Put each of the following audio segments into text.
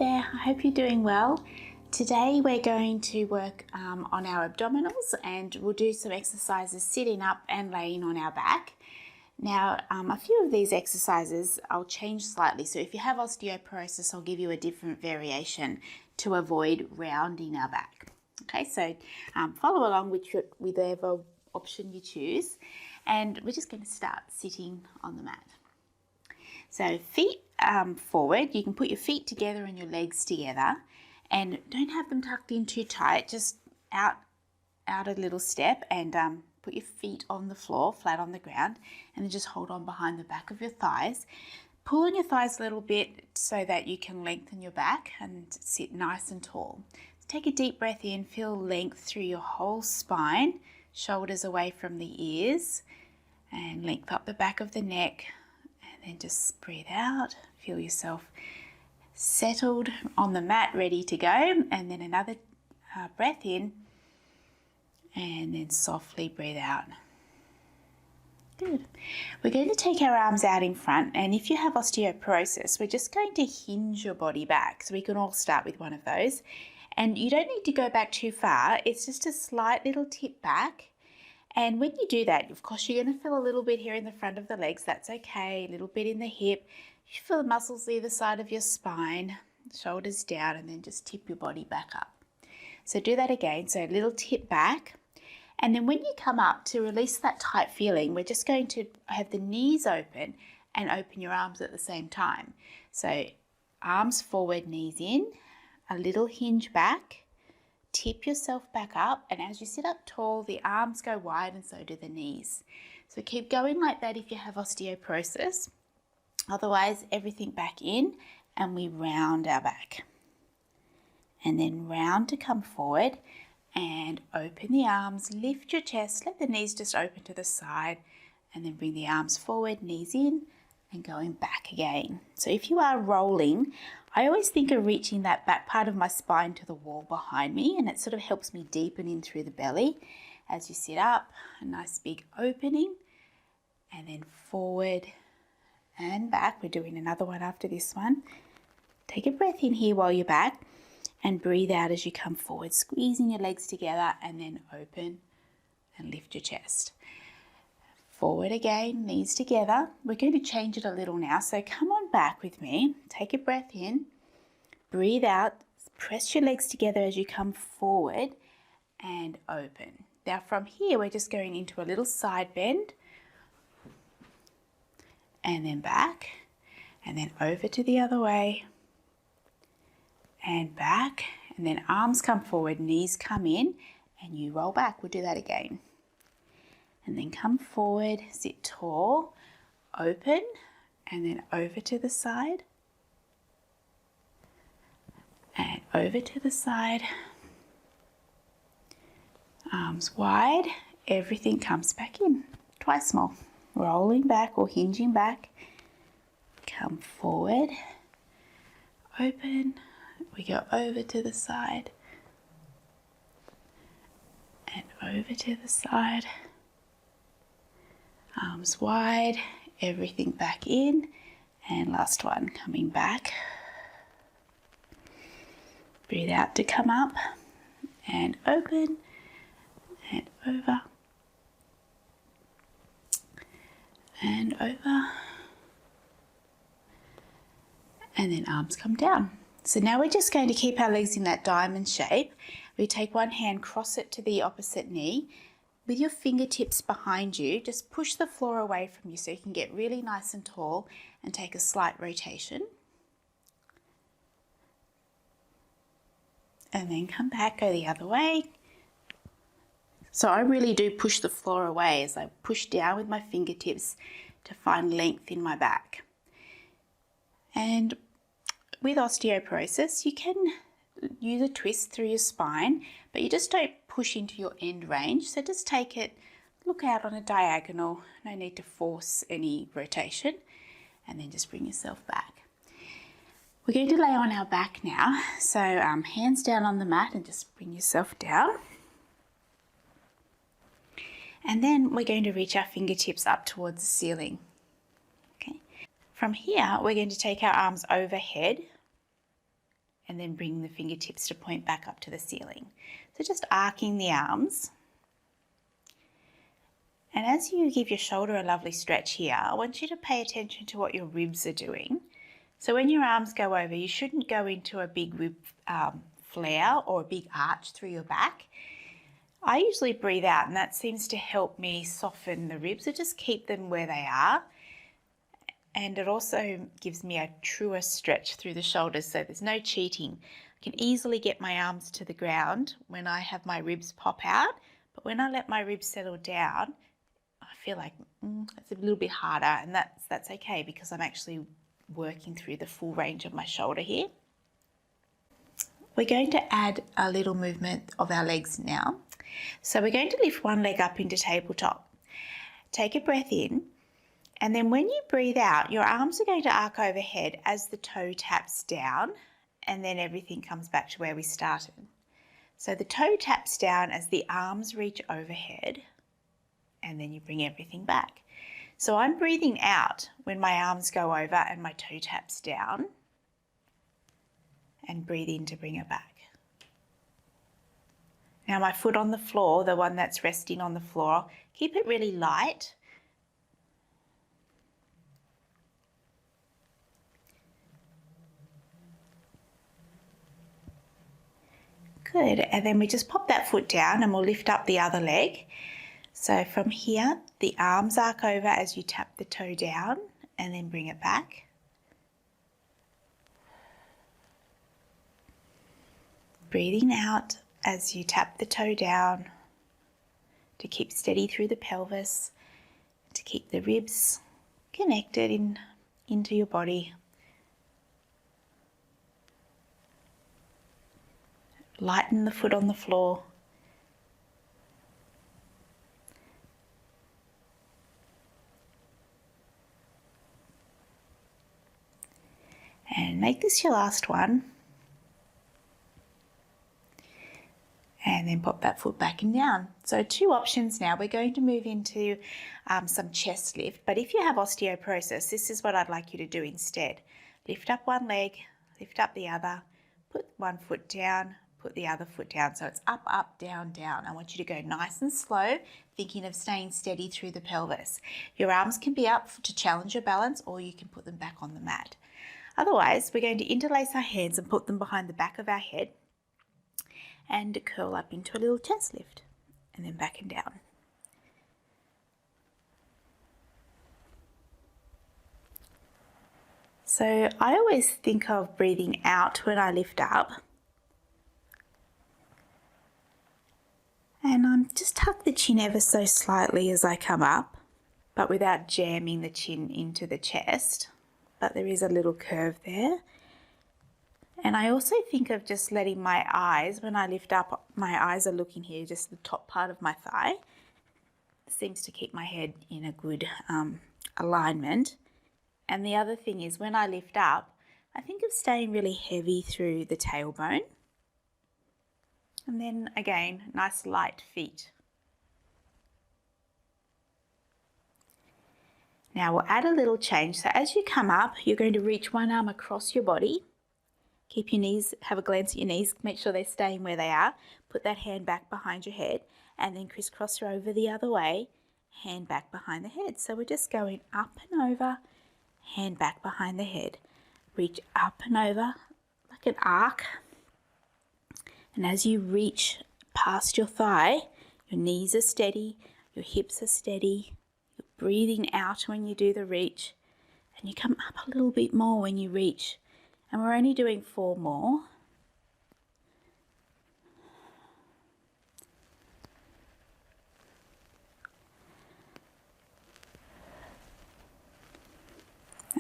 there, I hope you're doing well. Today we're going to work on our abdominals, and we'll do some exercises sitting up and laying on our back. Now a few of these exercises I'll change slightly, so if you have osteoporosis I'll give you a different variation to avoid rounding our back. Okay, so follow along with whatever option you choose, and we're just going to start sitting on the mat. So feet forward, you can put your feet together and your legs together, and don't have them tucked in too tight, just out a little step, and put your feet on the floor, flat on the ground, and then just hold on behind the back of your thighs. Pull on your thighs a little bit so that you can lengthen your back and sit nice and tall. So take a deep breath in, feel length through your whole spine, shoulders away from the ears, and length up the back of the neck. And then just breathe out, feel yourself settled on the mat, ready to go. And then another breath in, and then softly breathe out. Good. We're going to take our arms out in front, and if you have osteoporosis, we're just going to hinge your body back. So we can all start with one of those. And you don't need to go back too far, it's just a slight little tip back. And when you do that, of course, you're going to feel a little bit here in the front of the legs. That's okay. A little bit in the hip. You feel the muscles either side of your spine, shoulders down, and then just tip your body back up. So do that again. So a little tip back. And then when you come up, to release that tight feeling, we're just going to have the knees open and open your arms at the same time. So arms forward, knees in, a little hinge back. Tip yourself back up, and as you sit up tall, the arms go wide and so do the knees. So keep going like that if you have osteoporosis. Otherwise, everything back in, and we round our back. And then round to come forward and open the arms, lift your chest, let the knees just open to the side, and then bring the arms forward, knees in, and going back again. So if you are rolling, I always think of reaching that back part of my spine to the wall behind me, and it sort of helps me deepen in through the belly. As you sit up, a nice big opening, and then forward and back. We're doing another one after this one. Take a breath in here while you're back, and breathe out as you come forward, squeezing your legs together, and then open and lift your chest. Forward again, knees together. We're going to change it a little now, so come on back with me. Take a breath in, breathe out, press your legs together as you come forward and open. Now from here, we're just going into a little side bend, and then back, and then over to the other way, and back, and then arms come forward, knees come in, and you roll back. We'll do that again. And then come forward, sit tall, open, and then over to the side, and over to the side, arms wide, everything comes back in, twice more, rolling back or hinging back, come forward, open, we go over to the side, and over to the side, arms wide, everything back in, and last one, coming back. Breathe out to come up, and open, and over, and over, and then arms come down. So now we're just going to keep our legs in that diamond shape. We take one hand, cross it to the opposite knee. With your fingertips behind you, just push the floor away from you so you can get really nice and tall, and take a slight rotation. And then come back, go the other way. So I really do push the floor away as I push down with my fingertips to find length in my back. And with osteoporosis, you can use a twist through your spine, but you just don't push into your end range. So just take it, look out on a diagonal, no need to force any rotation, and then just bring yourself back. We're going to lay on our back now. So hands down on the mat and just bring yourself down. And then we're going to reach our fingertips up towards the ceiling. Okay. From here, we're going to take our arms overhead and then bring the fingertips to point back up to the ceiling. So just arcing the arms. And as you give your shoulder a lovely stretch here, I want you to pay attention to what your ribs are doing. So when your arms go over, you shouldn't go into a big rib flare or a big arch through your back. I usually breathe out, and that seems to help me soften the ribs, or just keep them where they are. And it also gives me a truer stretch through the shoulders, so there's no cheating. I can easily get my arms to the ground when I have my ribs pop out, but when I let my ribs settle down, I feel like it's a little bit harder, and that's okay because I'm actually working through the full range of my shoulder here. We're going to add a little movement of our legs now. So we're going to lift one leg up into tabletop. Take a breath in, and then when you breathe out, your arms are going to arc overhead as the toe taps down, and then everything comes back to where we started. So the toe taps down as the arms reach overhead, and then you bring everything back. So I'm breathing out when my arms go over and my toe taps down, and breathe in to bring it back. Now my foot on the floor, the one that's resting on the floor, keep it really light. Good, and then we just pop that foot down and we'll lift up the other leg. So from here, the arms arc over as you tap the toe down and then bring it back. Breathing out as you tap the toe down to keep steady through the pelvis, to keep the ribs connected into your body. Lighten the foot on the floor. And make this your last one. And then pop that foot back and down. So 2 options now. We're going to move into some chest lift. But if you have osteoporosis, this is what I'd like you to do instead. Lift up one leg, lift up the other, put one foot down, put the other foot down. So it's up, up, down, down. I want you to go nice and slow, thinking of staying steady through the pelvis. Your arms can be up to challenge your balance, or you can put them back on the mat. Otherwise, we're going to interlace our hands and put them behind the back of our head and curl up into a little chest lift, and then back and down. So I always think of breathing out when I lift up. And just tuck the chin ever so slightly as I come up, but without jamming the chin into the chest. But there is a little curve there. And I also think of just letting my eyes, when I lift up, my eyes are looking here, just the top part of my thigh. It seems to keep my head in a good alignment. And the other thing is, when I lift up, I think of staying really heavy through the tailbone. And then again, nice light feet. Now we'll add a little change. So as you come up, you're going to reach one arm across your body. Keep your knees, have a glance at your knees, make sure they're staying where they are. Put that hand back behind your head and then crisscross her over the other way, hand back behind the head. So we're just going up and over, hand back behind the head. Reach up and over like an arc. And as you reach past your thigh, your knees are steady, your hips are steady, you're breathing out when you do the reach, and you come up a little bit more when you reach. And we're only doing 4 more.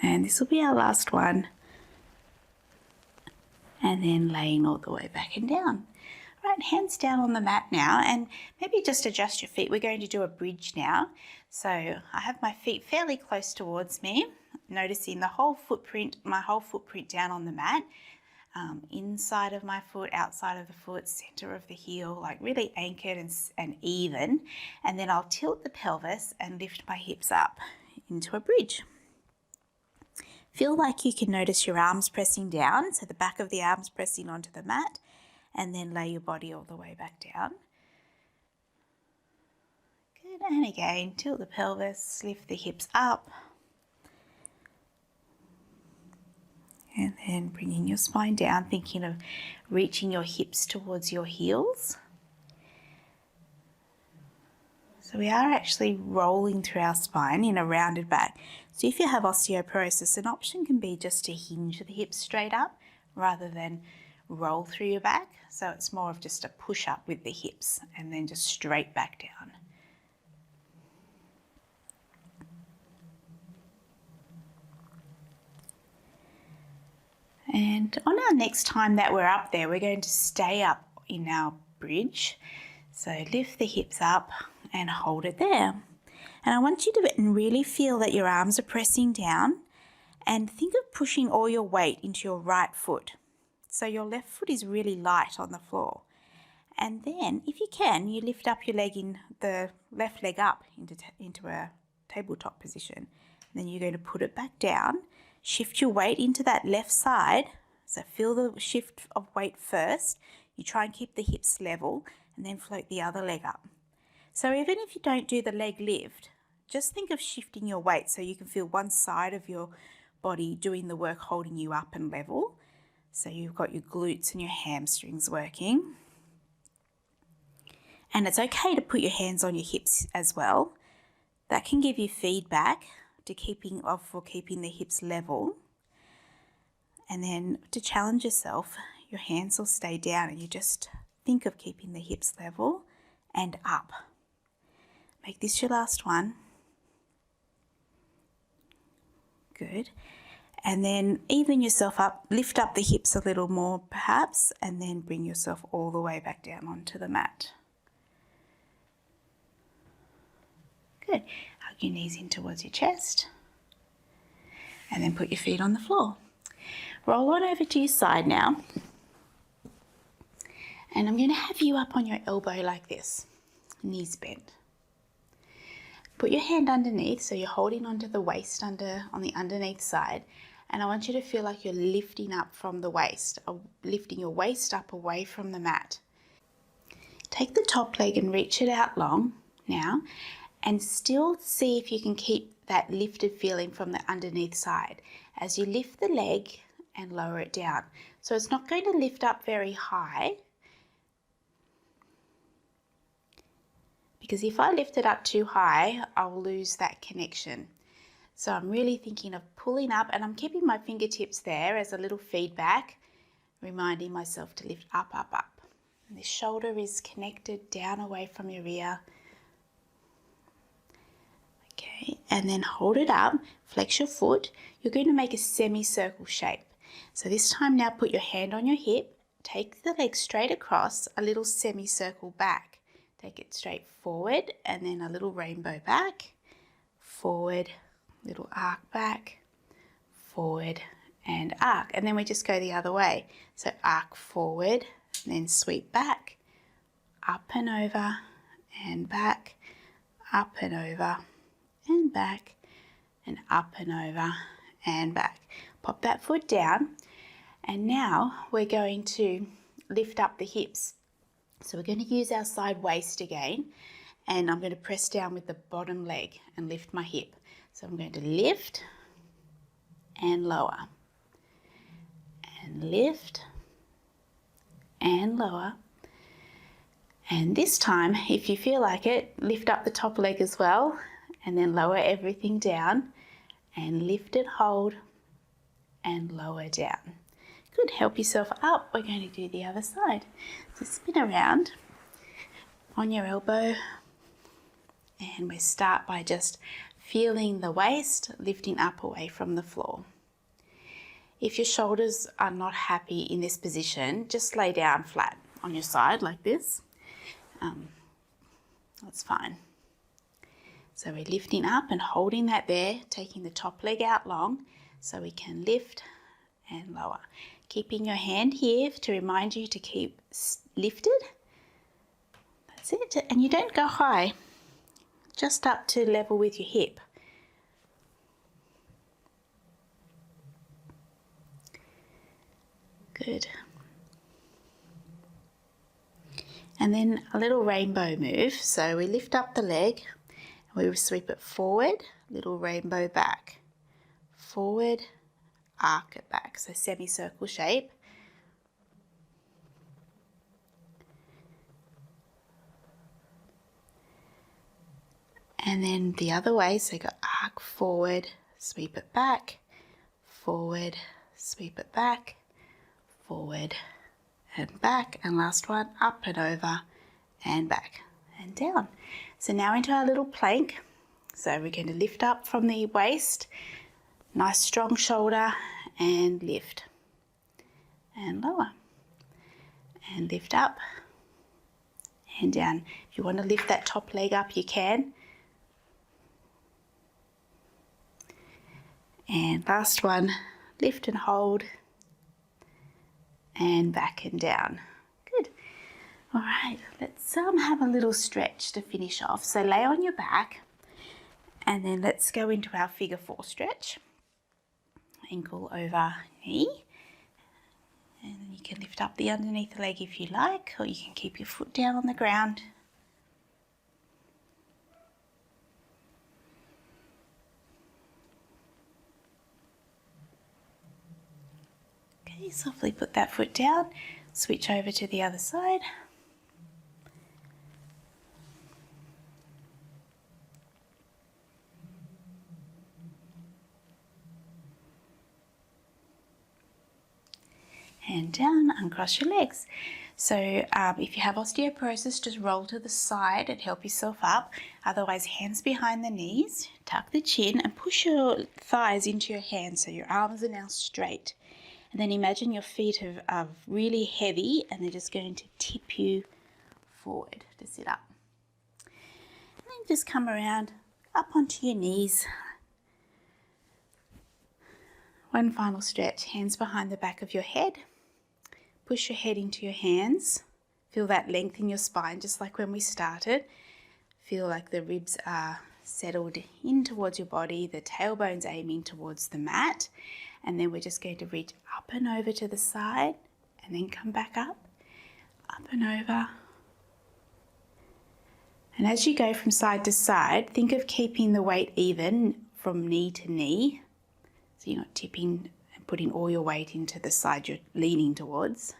And this will be our last one. And then laying all the way back and down. Right, hands down on the mat now, and maybe just adjust your feet. We're going to do a bridge now. So I have my feet fairly close towards me, noticing the whole footprint, my whole footprint down on the mat. Inside of my foot, outside of the foot, center of the heel, like really anchored and even. And then I'll tilt the pelvis and lift my hips up into a bridge. Feel like you can notice your arms pressing down, so the back of the arms pressing onto the mat, and then lay your body all the way back down. Good, and again, tilt the pelvis, lift the hips up, and then bringing your spine down, thinking of reaching your hips towards your heels. So we are actually rolling through our spine in a rounded back. So if you have osteoporosis, an option can be just to hinge the hips straight up rather than roll through your back. So it's more of just a push up with the hips and then just straight back down. And on our next time that we're up there, we're going to stay up in our bridge. So lift the hips up and hold it there. And I want you to really feel that your arms are pressing down, and think of pushing all your weight into your right foot. So your left foot is really light on the floor. And then, if you can, you lift up your leg in the left leg up into a tabletop position. And then you're going to put it back down, shift your weight into that left side. So feel the shift of weight first. You try and keep the hips level and then float the other leg up. So even if you don't do the leg lift, just think of shifting your weight so you can feel one side of your body doing the work, holding you up and level. So you've got your glutes and your hamstrings working. And it's okay to put your hands on your hips as well. That can give you feedback for keeping the hips level. And then to challenge yourself, your hands will stay down and you just think of keeping the hips level and up. Make this your last one. Good. And then even yourself up, lift up the hips a little more perhaps, and then bring yourself all the way back down onto the mat. Good. Hug your knees in towards your chest. And then put your feet on the floor. Roll on over to your side now. And I'm going to have you up on your elbow like this, knees bent. Put your hand underneath, so you're holding onto the waist on the underneath side. And I want you to feel like you're lifting up from the waist, lifting your waist up away from the mat. Take the top leg and reach it out long now, and still see if you can keep that lifted feeling from the underneath side as you lift the leg and lower it down. So it's not going to lift up very high, because if I lift it up too high, I'll lose that connection. So I'm really thinking of pulling up, and I'm keeping my fingertips there as a little feedback, reminding myself to lift up, up, up. And the shoulder is connected down away from your ear. Okay, and then hold it up, flex your foot. You're going to make a semicircle shape. So this time now put your hand on your hip, take the leg straight across, a little semicircle back. Take it straight forward and then a little rainbow back, forward, little arc back, forward and arc. And then we just go the other way. So arc forward, then sweep back, up and over and back, up and over and back, and up and over and back. Pop that foot down, and now we're going to lift up the hips. So we're going to use our side waist again, and I'm going to press down with the bottom leg and lift my hip. So I'm going to lift and lower, and lift and lower. And this time, if you feel like it, lift up the top leg as well, and then lower everything down, and lift it, hold, and lower down. Good, help yourself up. We're going to do the other side. So spin around on your elbow, and we start by just feeling the waist lifting up away from the floor. If your shoulders are not happy in this position, just lay down flat on your side like this. That's fine. So we're lifting up and holding that there, taking the top leg out long so we can lift and lower. Keeping your hand here to remind you to keep lifted. That's it. And you don't go high, just up to level with your hip. Good. And then a little rainbow move. So we lift up the leg, and we sweep it forward, little rainbow back, forward, arc it back. So semicircle shape. And then the other way, so go arc forward, sweep it back, forward, sweep it back, forward and back, and last one, up and over and back and down. So now into our little plank. So we're going to lift up from the waist, nice strong shoulder, and lift and lower and lift up and down. If you want to lift that top leg up, you can. And last one, lift and hold and back and down. Good. All right, let's have a little stretch to finish off. So lay on your back, and then let's go into our figure 4 stretch. Ankle over knee, and then you can lift up the underneath the leg if you like, or you can keep your foot down on the ground. Okay, softly put that foot down, switch over to the other side. And down, uncross your legs. So if you have osteoporosis, just roll to the side and help yourself up. Otherwise, hands behind the knees, tuck the chin and push your thighs into your hands so your arms are now straight. And then imagine your feet are really heavy and they're just going to tip you forward to sit up. And then just come around up onto your knees. One final stretch, hands behind the back of your head. Push your head into your hands. Feel that length in your spine, just like when we started. Feel like the ribs are settled in towards your body, the tailbone's aiming towards the mat. And then we're just going to reach up and over to the side and then come back up and over. And as you go from side to side, think of keeping the weight even from knee to knee. So you're not tipping and putting all your weight into the side you're leaning towards.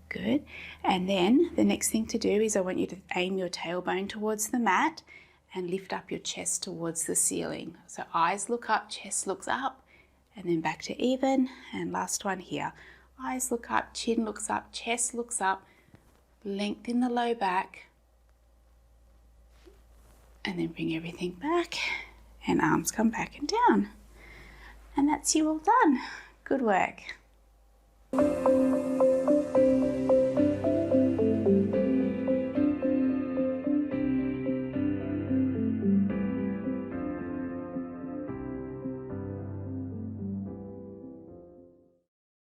Good. And then the next thing to do is I want you to aim your tailbone towards the mat and lift up your chest towards the ceiling. So eyes look up, chest looks up, and then back to even. And last one here. Eyes look up, chin looks up, chest looks up, length in the low back, and then bring everything back, and arms come back and down. And that's you all done. Good work.